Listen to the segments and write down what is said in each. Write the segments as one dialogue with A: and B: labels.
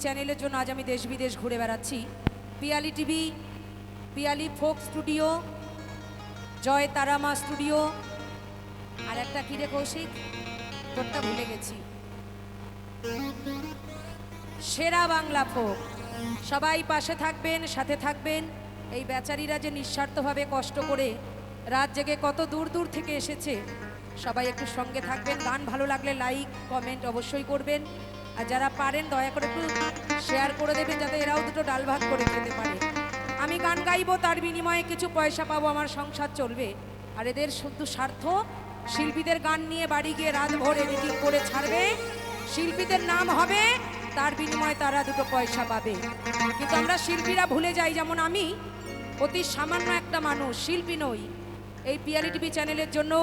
A: চ্যানেলের জন্য আজ আমি দেশ বিদেশ ঘুরে বেড়াচ্ছি। Piyali TV, Piyali folk studio, Joy Tarama studio, আর একটা কিরে কৌশিক, তোরটা ভুলে গেছি, সেরা বাংলা ফোক। সবাই পাশে থাকবেন, সাথে থাকবেন। এই বেচারীরা যে নিঃস্বার্থভাবে কষ্ট করে রাত জেগে কত দূর দূর থেকে এসেছে, সবাই একটু সঙ্গে থাকবেন। গান ভালো লাগলে লাইক কমেন্ট অবশ্যই করবেন, আর যারা পারেন দয়া করে একটু শেয়ার করে দেবেন, যাতে এরাও দুটো ডাল ভাত করে খেতে পারে। আমি গান গাইবো, তার বিনিময়ে কিছু পয়সা পাবো, আমার সংসার চলবে। আর এদের শুধু স্বার্থ শিল্পীদের গান নিয়ে বাড়ি গিয়ে রাত ভোর এডিটিং করে ছাড়বে, শিল্পীদের নাম হবে, তার বিনিময়ে তারা দুটো পয়সা পাবে। কিন্তু আমরা শিল্পীরা ভুলে যাই, যেমন আমি অতি সামান্য একটা মানুষ, শিল্পী নই। এই পিয়ালি টিভি চ্যানেলের জন্য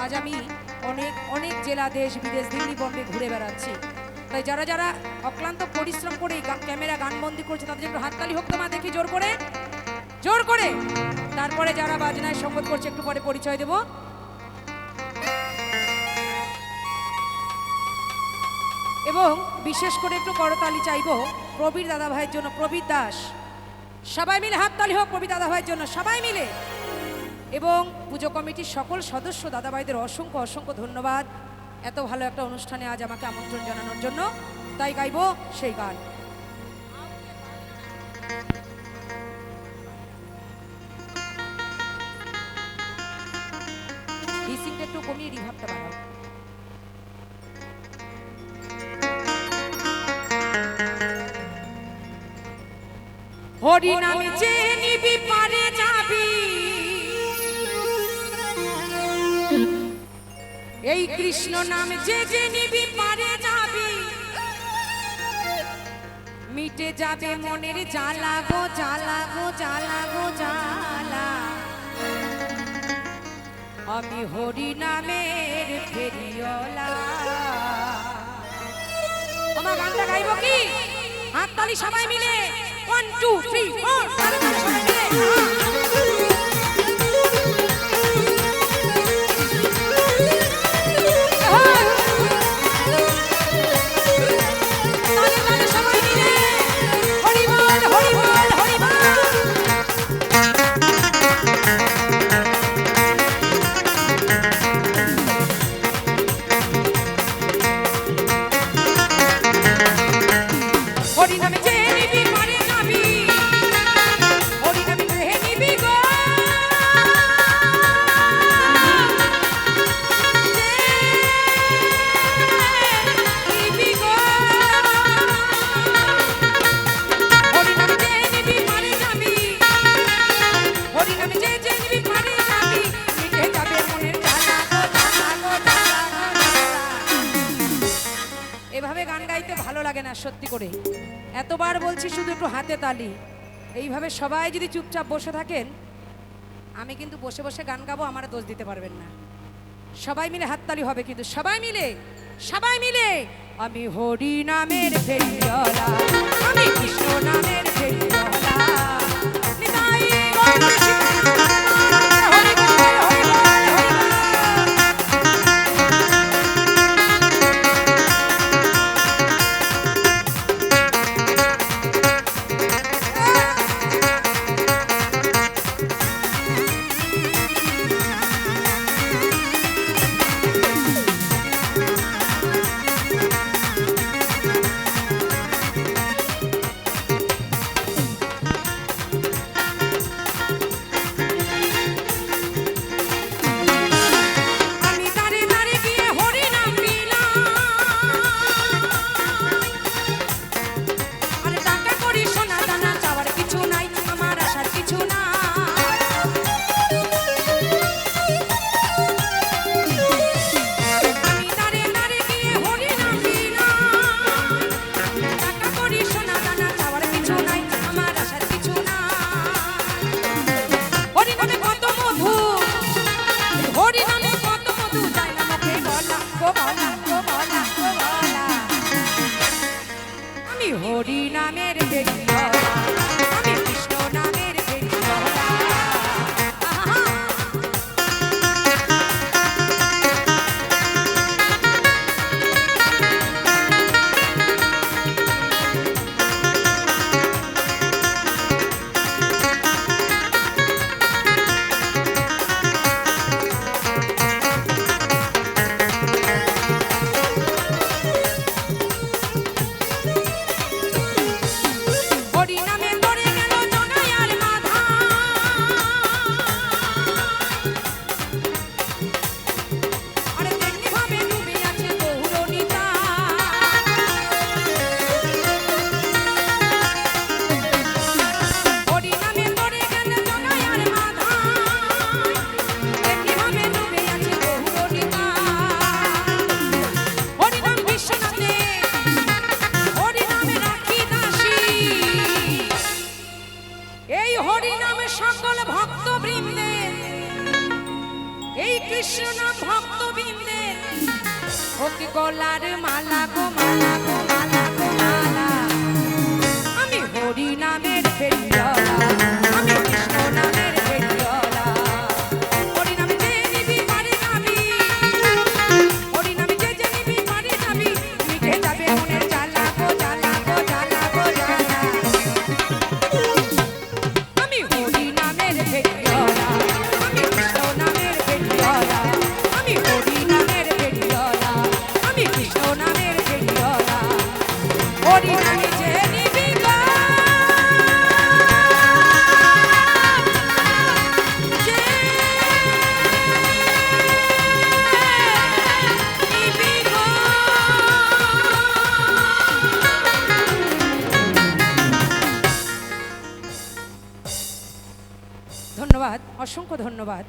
A: আজ আমি অনেক অনেক জেলা, দেশ বিদেশ, দিল্লি বম্বে ঘুরে বেড়াচ্ছি। তাই যারা যারা অক্লান্ত পরিশ্রম করে ক্যামেরা গানবন্দি করছে, তাদের একটু হাততালি হোক তোমার, দেখি জোর করে, জোর করে। তারপরে যারা বাজনায় সঙ্গত করছে একটু পরে পরিচয় দেব। এবং বিশেষ করে একটু করতালি চাইবো প্রবীর দাদা ভাইয়ের জন্য, প্রবীর দাস। সবাই মিলে হাততালি হোক প্রবীর দাদা ভাইয়ের জন্য, সবাই মিলে। এবং পুজো কমিটির সকল সদস্য দাদা ভাইদের অসংখ্য অসংখ্য ধন্যবাদ এত ভালো একটা অনুষ্ঠানে আজ আমাকে আমন্ত্রণ জানানোর জন্য। তাই গাইবো সেই গান। ডিসিংটা একটু কমিয়ে রিভাবটা বাড়াও। হরি নামে যে নিবি পারে যাবি, এই কৃষ্ণ নামে যে যে নিবি পারে যাবি, মিটে যাবে মনের জ্বালা গো জ্বালা গো জ্বালা গো জ্বালা। আমি হরি নামের ফেরিওয়ালা। আমার গানটা গাইবো কি? হাততালি সবাই মিলে, 1 2 3 4, সবাই মিলে। এভাবে গান গাইতে ভালো লাগে না সত্যি করে, এতবার বলছি শুধু একটু হাতে তালি। এইভাবে সবাই যদি চুপচাপ বসে থাকেন, আমি কিন্তু বসে বসে গান গাবো, আমার দোষ দিতে পারবেন না। সবাই মিলে হাততালি হবে কিন্তু, সবাই মিলে, সবাই মিলে। আমি হরি নামের ফেরিওয়ালা, আমি কৃষ্ণ নামের ফেরিওয়ালা। নিতাই গৌর হরি বল, হরি বল, হরি বল। হরি নামের ফেরিওয়ালা, আমি কৃষ্ণ নামের ফেরিওয়ালা। নাম ভক্তবৃন্দের হোক গলার মালা গো মালা গো মালা গো মালা। আমি হরি নামের ফেরিওয়ালা, আমি কৃষ্ণ নামের ফেরিওয়ালা। হরি নামে যে নিবি পারে নাবি, হরি নামে যে নিবি পারে নাবি, মিটে যাবে মনের জ্বালা গো জ্বালা গো জ্বালা গো জ্বালা। আমি হরি নামের ফেরিওয়ালা, আমি কৃষ্ণ নামের ফেরিওয়ালা। আমি হরি নামের ফেরিওয়ালা, আমি কৃষ্ণ নামের ফেরিওয়ালা। হরি নামে যে নিবি গো, যে নিবি গো। ধন্যবাদ, অসংখ্য ধন্যবাদ।